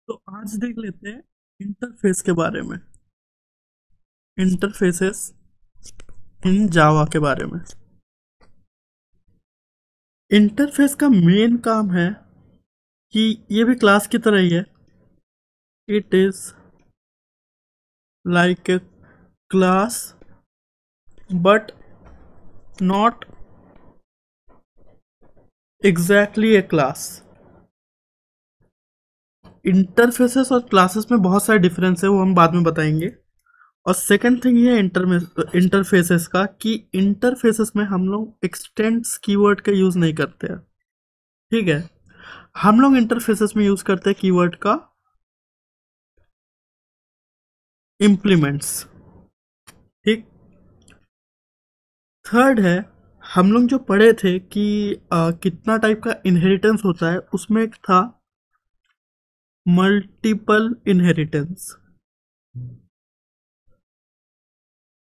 तो आज देख लेते हैं इंटरफेस के बारे में, इंटरफेसेस इन जावा के बारे में। इंटरफेस का मेन काम है कि ये भी क्लास की तरह ही है। It is like a class but not exactly A class. Interfaces और क्लासेस में बहुत सारे डिफरेंस है, वो हम बाद में बताएंगे। और सेकंड थिंग ये इंटरफेसेस का कि इंटरफेसेस में हम लोग एक्सटेंड्स कीवर्ड का यूज़ नहीं करते हैं। ठीक है, हम लोग इंटरफेसेस में यूज़ करते हैं कीवर्ड का इम्प्लीमेंट्स। ठीक। थर्ड है, हम लोग जो पढ़े थे कि कितना टाइप का इनहेरिटेंस होता है, उसमें एक था मल्टीपल इनहेरिटेंस,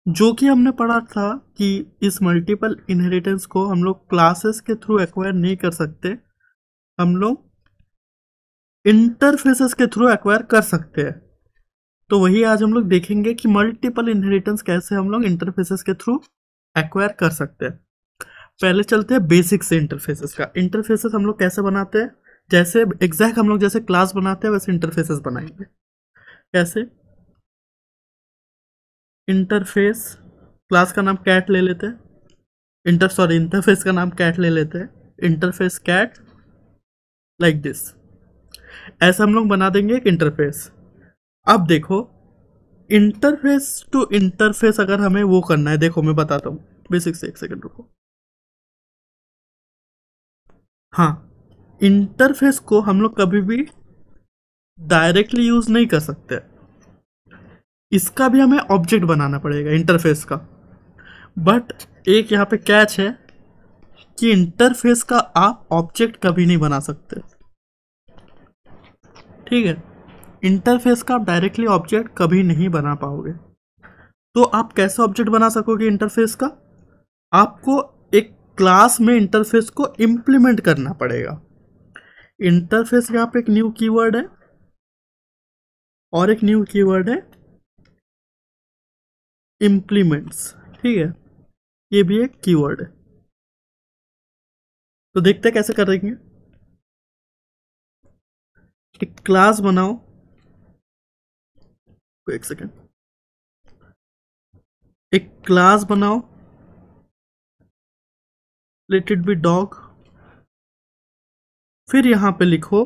जो कि हमने पढ़ा था कि इस मल्टीपल इनहेरिटेंस को हम लोग क्लासेस के थ्रू एक्वायर नहीं कर सकते, हम लोग इंटरफेसेस के थ्रू एक्वायर कर सकते हैं। तो वही आज हम लोग देखेंगे कि मल्टीपल इनहेरिटेंस कैसे हम लोग इंटरफेसेस के थ्रू एक्वायर कर सकते हैं। पहले चलते हैं बेसिक से इंटरफेसेस का। इंटरफेसेस हम लोग कैसे बनाते हैं, जैसे एग्जैक्ट हम लोग जैसे क्लास बनाते हैं वैसे इंटरफेसेस बनाएंगे। कैसे? इंटरफेस, क्लास का नाम कैट ले लेते हैं, इंटरफेस का नाम कैट ले लेते हैं, इंटरफेस कैट लाइक दिस। ऐसा हम लोग बना देंगे एक इंटरफेस। अब देखो, इंटरफेस टू इंटरफेस अगर हमें वो करना है, देखो मैं बताता हूँ बेसिक से, एक सेकंड रुको। हाँ, इंटरफेस को हम लोग कभी भी डायरेक्टली यूज नहीं कर सकते, इसका भी हमें ऑब्जेक्ट बनाना पड़ेगा इंटरफेस का। बट एक यहाँ पे कैच है कि इंटरफेस का आप ऑब्जेक्ट कभी नहीं बना सकते। ठीक है, इंटरफेस का आप डायरेक्टली ऑब्जेक्ट कभी नहीं बना पाओगे। तो आप कैसे ऑब्जेक्ट बना सकोगे इंटरफेस का? आपको एक क्लास में इंटरफेस को इम्प्लीमेंट करना पड़ेगा। इंटरफेस यहाँ पे एक न्यू कीवर्ड है और एक न्यू कीवर्ड है इम्प्लीमेंट्स। ठीक है, ये भी एक कीवर्ड है। तो देखते हैं कैसे करेंगे। एक क्लास बनाओ, एक सेकेंड, एक क्लास बनाओ, लेट इट बी डॉग। फिर यहां पे लिखो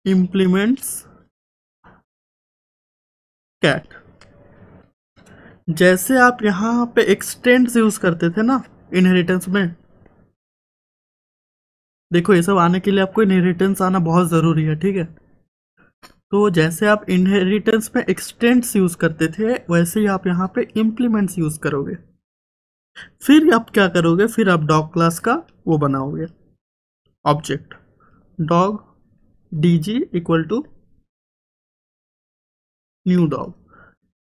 इम्प्लीमेंट्स कैट। जैसे आप यहां पे एक्सटेंड्स यूज करते थे ना इनहेरिटेंस में, देखो ये सब आने के लिए आपको इनहेरिटेंस आना बहुत जरूरी है। ठीक है, तो जैसे आप इनहेरिटेंस में एक्सटेंड्स यूज करते थे, वैसे ही आप यहाँ पे इम्प्लीमेंट्स यूज करोगे। फिर आप क्या करोगे, फिर आप डॉग क्लास का वो बनाओगे object, dog DG equal to new dog.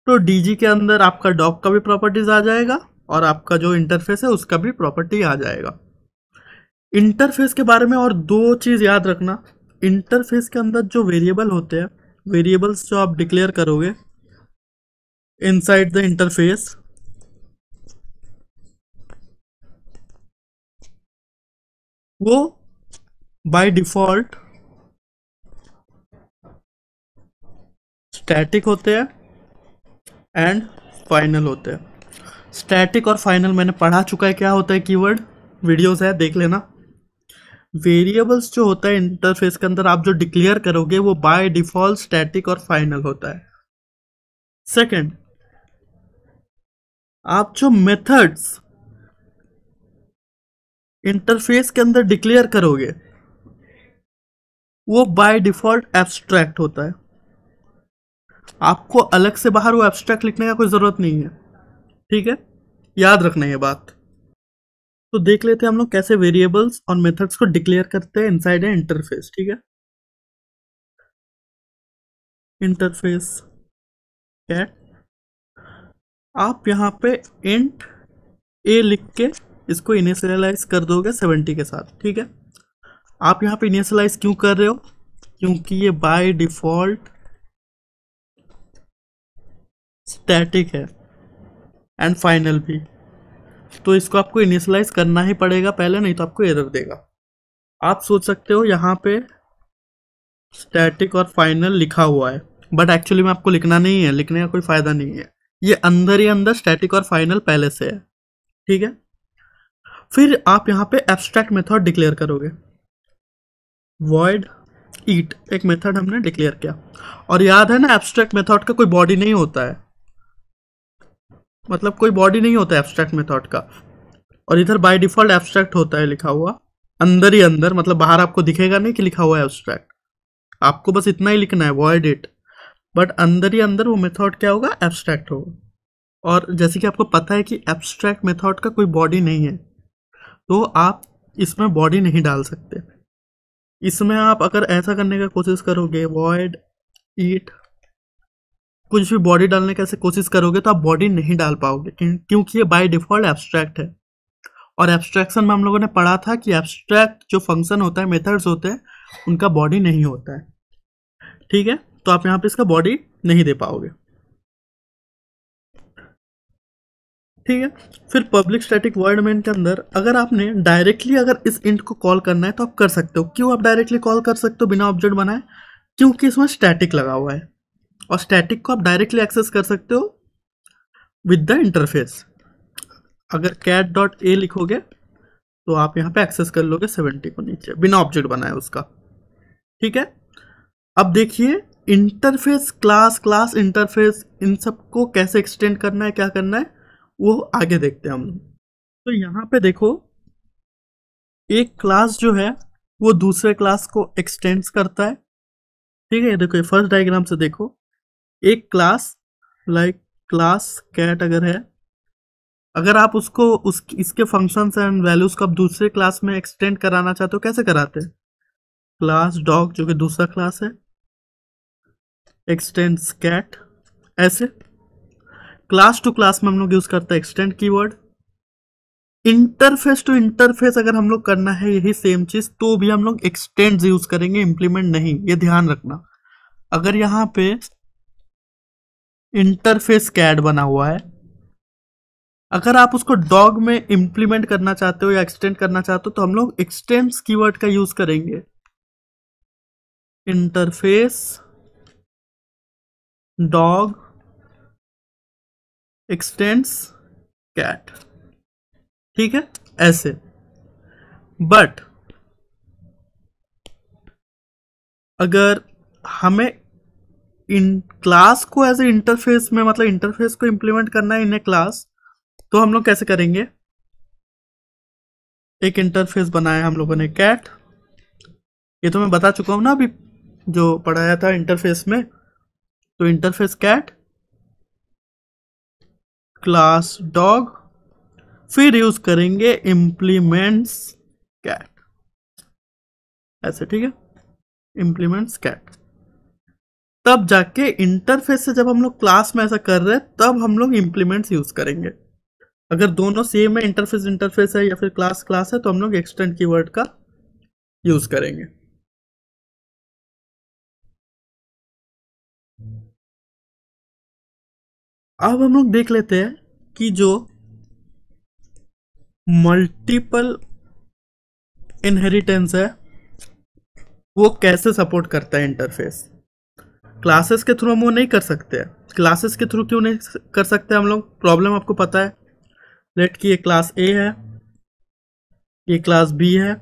तो डीजी के अंदर आपका डॉग का भी प्रॉपर्टीज आ जाएगा और आपका जो इंटरफेस है उसका भी प्रॉपर्टी आ जाएगा। इंटरफेस के बारे में और दो चीज याद रखना। इंटरफेस के अंदर जो वेरिएबल होते हैं, वेरिएबल्स जो आप डिक्लेयर करोगे इनसाइड द इंटरफेस, वो बाय डिफॉल्ट स्टैटिक होते हैं एंड फाइनल होते हैं। स्टैटिक और फाइनल मैंने पढ़ा चुका है क्या होता है, कीवर्ड वीडियोस है देख लेना। वेरिएबल्स जो होता है इंटरफेस के अंदर आप जो डिक्लेयर करोगे वो बाय डिफॉल्ट स्टैटिक और फाइनल होता है। सेकंड, आप जो मेथड्स इंटरफेस के अंदर डिक्लेयर करोगे वो बाय डिफॉल्ट एब्स्ट्रैक्ट होता है। आपको अलग से बाहर वो एब्स्ट्रैक्ट लिखने का कोई जरूरत नहीं है। ठीक है, याद रखना ये बात। तो देख लेते हैं हम लोग कैसे वेरिएबल्स और मेथड्स को डिक्लेयर करते हैं इनसाइड ए इंटरफेस। ठीक है, इंटरफेस कैट, आप यहाँ पे इंट ए लिख के इसको इनिशियलाइज कर दोगे 70 के साथ। ठीक है, आप यहाँ पे इनिशियलाइज क्यों कर रहे हो? क्योंकि ये बाय डिफॉल्ट स्टैटिक है एंड फाइनल भी, तो इसको आपको इनिशियलाइज करना ही पड़ेगा पहले, नहीं तो आपको एरर देगा। आप सोच सकते हो यहाँ पे स्टैटिक और फाइनल लिखा हुआ है, बट एक्चुअली में आपको लिखना नहीं है, लिखने का कोई फायदा नहीं है, ये अंदर ही अंदर स्टैटिक और फाइनल पहले से है। ठीक है, फिर आप यहाँ पे एब्स्ट्रैक्ट मेथड डिक्लेयर करोगे, void eat एक मेथड हमने डिक्लेयर किया। और याद है ना, एब्स्ट्रैक्ट मेथड का कोई बॉडी नहीं होता है, मतलब कोई बॉडी नहीं होता है एब्स्ट्रैक्ट मेथड का, और इधर बाय डिफॉल्ट एब्स्ट्रैक्ट होता है लिखा हुआ अंदर ही अंदर, मतलब बाहर आपको दिखेगा नहीं कि लिखा हुआ है एब्स्ट्रैक्ट, आपको बस इतना ही लिखना है void it, बट अंदर ही अंदर वो मेथड क्या होगा, एब्स्ट्रैक्ट होगा। और जैसे कि आपको पता है कि एब्स्ट्रैक्ट मेथड का कोई बॉडी नहीं है, तो आप इसमें बॉडी नहीं डाल सकते। इसमें आप अगर ऐसा करने का कोशिश करोगे, void eat कुछ भी बॉडी डालने की ऐसे कोशिश करोगे, तो आप बॉडी नहीं डाल पाओगे, क्योंकि ये बाय डिफॉल्ट एब्स्ट्रैक्ट है। और एब्स्ट्रैक्शन में हम लोगों ने पढ़ा था कि एब्स्ट्रैक्ट जो फंक्शन होता है, मेथड्स होते हैं, उनका बॉडी नहीं होता है। ठीक है, तो आप यहाँ पे इसका बॉडी नहीं दे पाओगे। ठीक है, फिर पब्लिक स्टैटिक वॉइड मेन के अंदर अगर आपने डायरेक्टली अगर इस इंट को कॉल करना है तो आप कर सकते हो। क्यों आप डायरेक्टली कॉल कर सकते हो बिना ऑब्जेक्ट बनाए? क्योंकि इसमें स्टैटिक लगा हुआ है, और स्टैटिक को आप डायरेक्टली एक्सेस कर सकते हो विद द इंटरफेस। अगर cat.a लिखोगे तो आप यहाँ पे एक्सेस कर लोगे 70 को नीचे बिना ऑब्जेक्ट बनाए उसका। ठीक है, अब देखिए इंटरफेस क्लास, क्लास इंटरफेस, इन सबको कैसे एक्सटेंड करना है, क्या करना है, वो आगे देखते हैं हम। तो यहाँ पे देखो, एक क्लास जो है वो दूसरे क्लास को एक्सटेंड्स करता है। ठीक है, देखो फर्स्ट डायग्राम से देखो, एक क्लास लाइक क्लास कैट अगर है, अगर आप उसको इसके फंक्शंस एंड वैल्यूज को आप दूसरे क्लास में एक्सटेंड कराना चाहते हो, कैसे कराते हैं? क्लास डॉग जो कि दूसरा क्लास है, एक्सटेंड्स कैट, ऐसे क्लास टू क्लास में हम लोग यूज करते हैं extend keyword. Interface to interface अगर हम लोग करना है यही सेम चीज, तो भी हम लोग एक्सटेंड यूज करेंगे, इंप्लीमेंट नहीं, ये ध्यान रखना। अगर यहां पे इंटरफेस कैट बना हुआ है, अगर आप उसको डॉग में इंप्लीमेंट करना चाहते हो या एक्सटेंड करना चाहते हो, तो हम लोग एक्सटेंड्स कीवर्ड का यूज करेंगे। इंटरफेस डॉग एक्सटेंड्स कैट, ठीक है, ऐसे। बट अगर हमें इन क्लास को एज ए इंटरफेस में, मतलब इंटरफेस को इंप्लीमेंट करना है इन ए क्लास, तो हम लोग कैसे करेंगे? एक इंटरफेस बनाया हम लोगों ने कैट, ये तो मैं बता चुका हूं ना अभी जो पढ़ाया था इंटरफेस में। तो इंटरफेस कैट क्लास डॉग, फिर यूज करेंगे इंप्लीमेंट्स कैट, ऐसे। ठीक है, इंप्लीमेंट्स कैट, तब जाके इंटरफेस से जब हम लोग क्लास में ऐसा कर रहे हैं तब हम लोग इंप्लीमेंट्स यूज करेंगे। अगर दोनों सेम है, इंटरफेस इंटरफेस है या फिर क्लास क्लास है, तो हम लोग एक्सटेंड कीवर्ड का यूज करेंगे। अब हम लोग देख लेते हैं कि जो मल्टीपल इनहेरिटेंस है वो कैसे सपोर्ट करता है इंटरफेस। क्लासेस के थ्रू हम वो नहीं कर सकते हैं। क्लासेस के थ्रू क्यों नहीं कर सकते हम लोग? प्रॉब्लम आपको पता है। लेट कि ये क्लास ए है, ये क्लास बी है,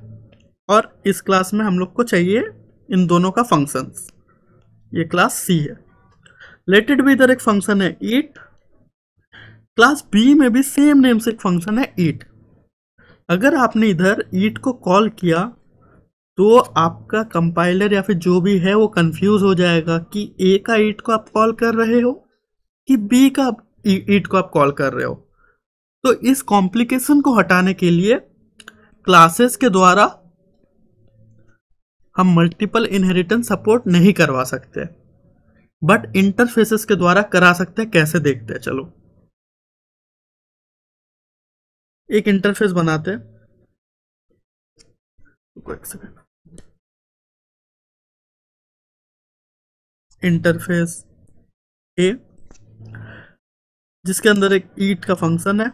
और इस क्लास में हम लोग को चाहिए इन दोनों का फंक्शंस। ये क्लास सी है, लेट इट भी इधर एक फंक्शन है ईट, क्लास बी में भी सेम नेम से एक फंक्शन है ईट। अगर आपने इधर ईट को कॉल किया तो आपका कंपाइलर या फिर जो भी है वो कंफ्यूज हो जाएगा कि ए का ईट को आप कॉल कर रहे हो कि बी का ईट को आप कॉल कर रहे हो। तो इस कॉम्प्लिकेशन को हटाने के लिए क्लासेस के द्वारा हम मल्टीपल इनहेरिटेंस सपोर्ट नहीं करवा सकते, बट इंटरफेसेस के द्वारा करा सकते हैं। कैसे देखते हैं, चलो एक इंटरफेस बनाते हैं। एक सेकंड, इंटरफेस ए, जिसके अंदर एक ईट का फंक्शन है।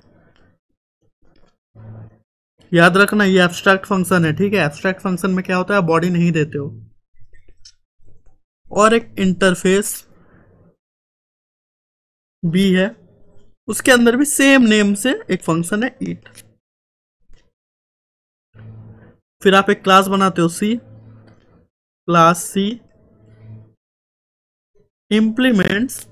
याद रखना ये एब्स्ट्रैक्ट फंक्शन है, ठीक है। एब्स्ट्रैक्ट फंक्शन में क्या होता है, बॉडी नहीं देते हो। और एक इंटरफेस बी है, उसके अंदर भी सेम नेम से एक फंक्शन है ईट। फिर आप एक क्लास बनाते हो सी, क्लास सी इंप्लीमेंट्स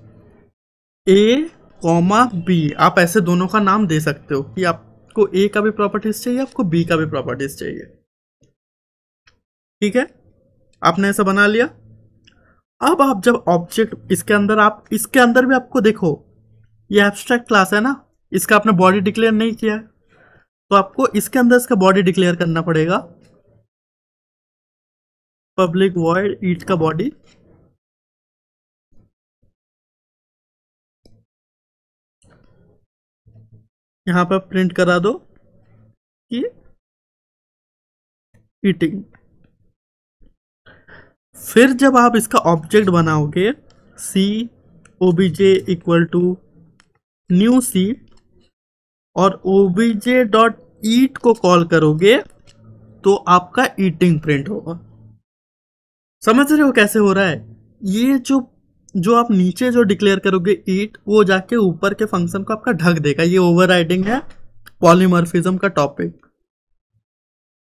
ए कॉमा बी। आप ऐसे दोनों का नाम दे सकते हो कि आपको ए का भी प्रॉपर्टीज चाहिए, आपको बी का भी प्रॉपर्टीज चाहिए, ठीक है। आपने ऐसा बना लिया। अब आप जब ऑब्जेक्ट इसके अंदर, आप इसके अंदर भी आपको देखो ये एब्स्ट्रैक्ट क्लास है ना, इसका आपने बॉडी डिक्लेयर नहीं किया है, तो आपको इसके अंदर इसका बॉडी डिक्लेयर करना पड़ेगा। पब्लिक वॉइड ईट का बॉडी, यहां पर प्रिंट करा दो कि ईटिंग। फिर जब आप इसका ऑब्जेक्ट बनाओगे सी ओबीजे इक्वल टू न्यू सी और ओबीजे डॉट ईट को कॉल करोगे तो आपका ईटिंग प्रिंट होगा। समझ रहे हो कैसे हो रहा है? ये जो जो आप नीचे जो डिक्लेयर करोगे ईट, वो जाके ऊपर के फंक्शन को आपका ढक देगा। ये ओवरराइडिंग है पॉलीमॉर्फिज्म का टॉपिक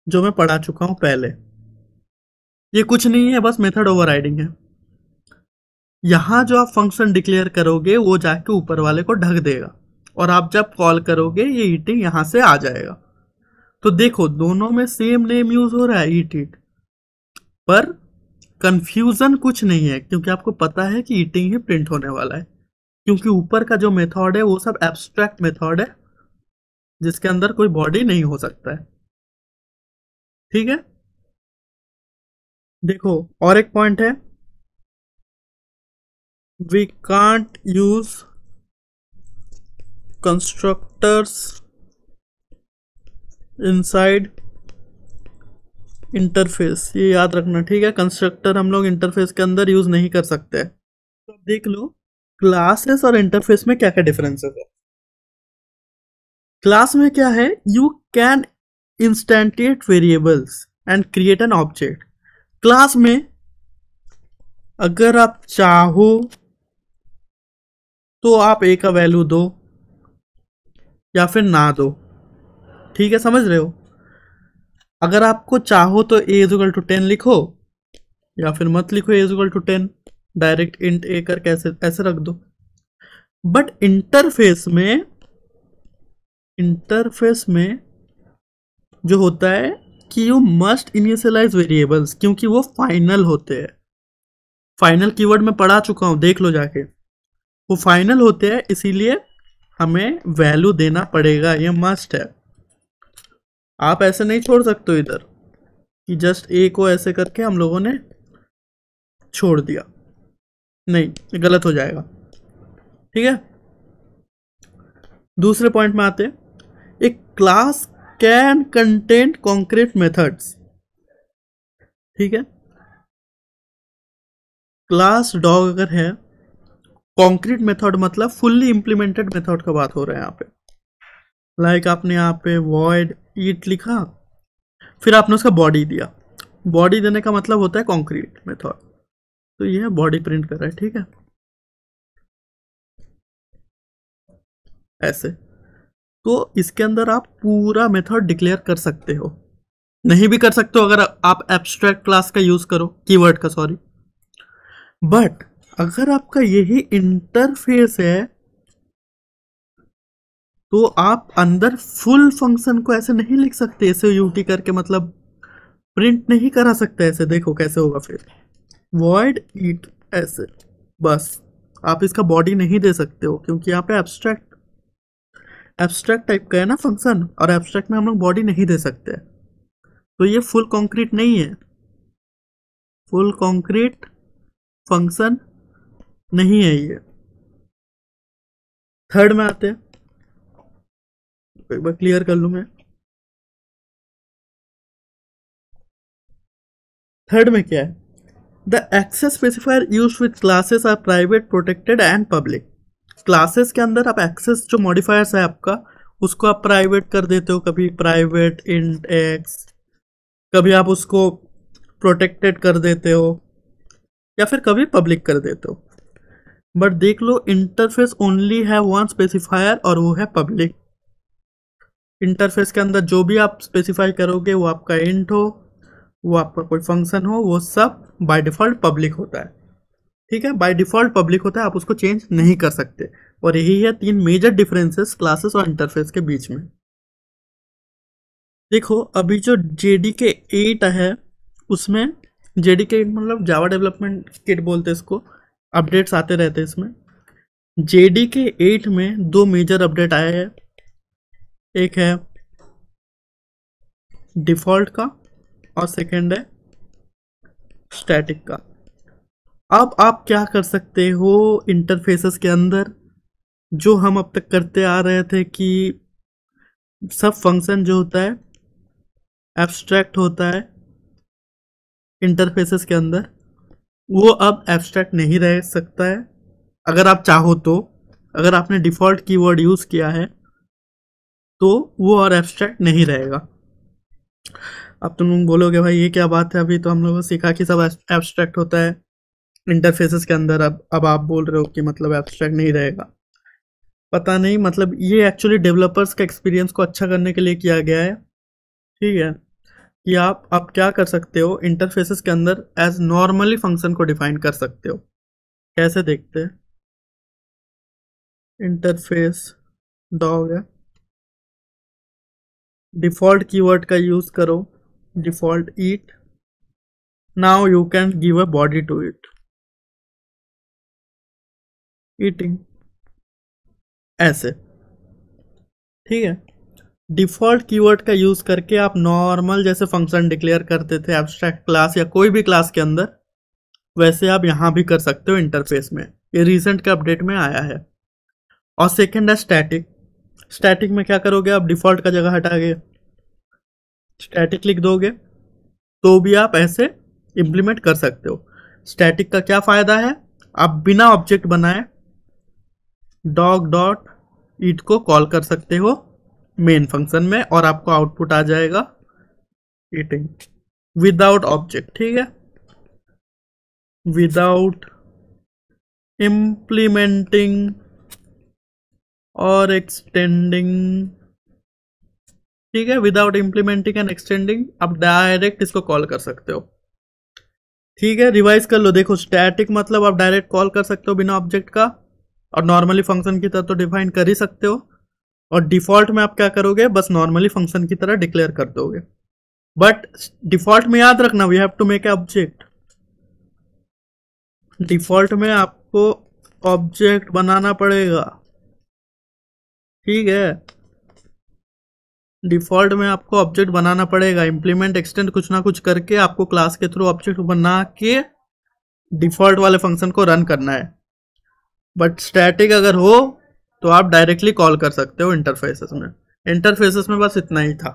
जो मैं पढ़ा चुका हूं पहले। ये कुछ नहीं है, बस मेथड ओवरराइडिंग है। यहां जो आप फंक्शन डिक्लेयर करोगे वो जाके ऊपर वाले को ढक देगा, और आप जब कॉल करोगे ये ईटिंग यहां से आ जाएगा। तो देखो दोनों में सेम नेम यूज हो रहा है ईट ईट, पर कंफ्यूजन कुछ नहीं है क्योंकि आपको पता है कि ईटिंग ही प्रिंट होने वाला है, क्योंकि ऊपर का जो मेथड है वो सब एब्स्ट्रैक्ट मेथड है जिसके अंदर कोई बॉडी नहीं हो सकता है, ठीक है। देखो और एक पॉइंट है, we can't use constructors inside interface, ये याद रखना, ठीक है। कंस्ट्रक्टर हम लोग इंटरफेस के अंदर यूज नहीं कर सकते। तो देख लो क्लासेस और इंटरफेस में क्या क्या डिफरेंसेस है। क्लास में क्या है, you can instantiate variables and create an object. Class में अगर आप चाहो तो आप ए का वैल्यू दो या फिर ना दो, ठीक है, समझ रहे हो। अगर आपको चाहो तो ए इज इक्वल टू 10 लिखो या फिर मत लिखो A is equal to 10, direct int A करके ऐसे रख दो। बट इंटरफेस में जो होता है कि यू मस्ट इनिशियलाइज वेरिएबल्स, क्योंकि वो फाइनल होते हैं। फाइनल कीवर्ड में पढ़ा चुका हूं, देख लो जाके, वो फाइनल होते हैं, इसीलिए हमें वैल्यू देना पड़ेगा, ये मस्ट है। आप ऐसे नहीं छोड़ सकते हो इधर कि जस्ट ए को ऐसे करके हम लोगों ने छोड़ दिया, नहीं, ये गलत हो जाएगा, ठीक है। दूसरे पॉइंट में आते हैं, एक class can contain concrete methods, ठीक है। क्लास डॉग अगर है, कॉन्क्रीट मेथड मतलब फुल्ली इंप्लीमेंटेड मेथड का बात हो रहा है यहाँ पे। लाइक आपने यहाँ पे वॉइड ईट लिखा, फिर आपने उसका बॉडी दिया। बॉडी देने का मतलब होता है कॉन्क्रीट मेथड, तो ये बॉडी प्रिंट कर रहा है, ठीक है, ऐसे। तो इसके अंदर आप पूरा मेथड डिक्लेयर कर सकते हो, नहीं भी कर सकते हो अगर आप एब्स्ट्रैक्ट क्लास का यूज करो, कीवर्ड का, सॉरी। बट अगर आपका यही इंटरफेस है तो आप अंदर फुल फंक्शन को ऐसे नहीं लिख सकते, ऐसे यूटी करके, मतलब प्रिंट नहीं करा सकते ऐसे। देखो कैसे होगा फिर, वॉइड ईट ऐसे, बस। आप इसका बॉडी नहीं दे सकते हो क्योंकि यहाँ पे एब्स्ट्रैक्ट टाइप का है ना फंक्शन, और एब्स्ट्रैक्ट में हम लोग बॉडी नहीं दे सकते, तो ये फुल कॉन्क्रीट नहीं है, फुल कॉन्क्रीट फंक्शन नहीं है ये। थर्ड में आते हैं, एक बार क्लियर कर लूं मैं। थर्ड में क्या है, the access specifier used with classes are private, protected and public. Classes के अंदर आप एक्सेस जो मॉडिफायर्स है आपका, उसको आप प्राइवेट कर देते हो, कभी प्राइवेट इंट एक्स, कभी आप उसको प्रोटेक्टेड कर देते हो, या फिर कभी पब्लिक कर देते हो। बट देख लो, इंटरफेस ओनली है वन स्पेसिफायर और वो है पब्लिक। इंटरफेस के अंदर जो भी आप स्पेसिफाई करोगे, वो आपका इंट हो, वो आपका कोई फंक्शन हो, वो सब बाय डिफॉल्ट पब्लिक होता है। ठीक है, बाय डिफॉल्ट पब्लिक होता है, आप उसको चेंज नहीं कर सकते। और यही है 3 मेजर डिफरेंसेस क्लासेस और इंटरफेस के बीच में। देखो, अभी जो JDK 8 है, उसमें JDK 8 मतलब जावा डेवलपमेंट किट बोलते हैं इसको, अपडेट्स आते रहते हैं इसमें। JDK 8 में 2 मेजर अपडेट आए हैं। एक है डिफॉल्ट का और सेकंड है स्टैटिक का। अब आप क्या कर सकते हो इंटरफेसेस के अंदर, जो हम अब तक करते आ रहे थे कि सब फंक्शन जो होता है एब्स्ट्रैक्ट होता है इंटरफेसेस के अंदर, वो अब एब्स्ट्रैक्ट नहीं रह सकता है अगर आप चाहो तो। अगर आपने डिफॉल्ट कीवर्ड यूज किया है तो वो और एब्स्ट्रैक्ट नहीं रहेगा। अब तुम लोग बोलोगे भाई ये क्या बात है, अभी तो हम लोगों ने सीखा कि सब एब्स्ट्रैक्ट होता है इंटरफेसेस के अंदर, अब आप बोल रहे हो कि मतलब एब्स्ट्रैक्ट नहीं रहेगा। पता नहीं, मतलब ये एक्चुअली डेवलपर्स का एक्सपीरियंस को अच्छा करने के लिए किया गया है। ठीक है, कि आप क्या कर सकते हो, इंटरफेसेस के अंदर एज नॉर्मली फंक्शन को डिफाइन कर सकते हो। कैसे देखते हैं, इंटरफेस डॉग है, डिफॉल्ट कीवर्ड का यूज करो, default eat, now you can give a body to it, eating, ऐसे। ठीक है, डिफॉल्ट कीवर्ड का यूज करके आप नॉर्मल जैसे फंक्शन डिक्लेयर करते थे एब्स्ट्रैक्ट क्लास या कोई भी क्लास के अंदर, वैसे आप यहां भी कर सकते हो इंटरफेस में। ये रिसेंट के अपडेट में आया है। और सेकंड है स्टैटिक। स्टैटिक में क्या करोगे, आप डिफॉल्ट का जगह हटा के स्टैटिक लिख दोगे तो भी आप ऐसे इंप्लीमेंट कर सकते हो। स्टैटिक का क्या फायदा है, आप बिना ऑब्जेक्ट बनाए डॉग डॉट ईट को कॉल कर सकते हो मेन फंक्शन में और आपको आउटपुट आ जाएगा ईटिंग विदाउट ऑब्जेक्ट। ठीक है, विदाउट इम्प्लीमेंटिंग और एक्सटेंडिंग। ठीक है, विदाउट इम्प्लीमेंटिंग एंड एक्सटेंडिंग, आप डायरेक्ट इसको कॉल कर सकते हो। ठीक है, रिवाइज कर लो। देखो, स्टैटिक मतलब आप डायरेक्ट कॉल कर सकते हो बिना ऑब्जेक्ट का, और नॉर्मली फंक्शन की तरह तो डिफाइन कर ही सकते हो। और डिफॉल्ट में आप क्या करोगे, बस नॉर्मली फंक्शन की तरह डिक्लेयर कर दोगे। बट डिफॉल्ट में याद रखना, we have to make a object. Default में आपको ऑब्जेक्ट बनाना पड़ेगा। ठीक है, डिफॉल्ट में आपको ऑब्जेक्ट बनाना पड़ेगा, इंप्लीमेंट एक्सटेंड कुछ ना कुछ करके आपको क्लास के थ्रू ऑब्जेक्ट बना के डिफॉल्ट वाले फंक्शन को रन करना है। बट स्टैटिक अगर हो तो आप डायरेक्टली कॉल कर सकते हो इंटरफेसेस में। इंटरफेसेस में बस इतना ही था।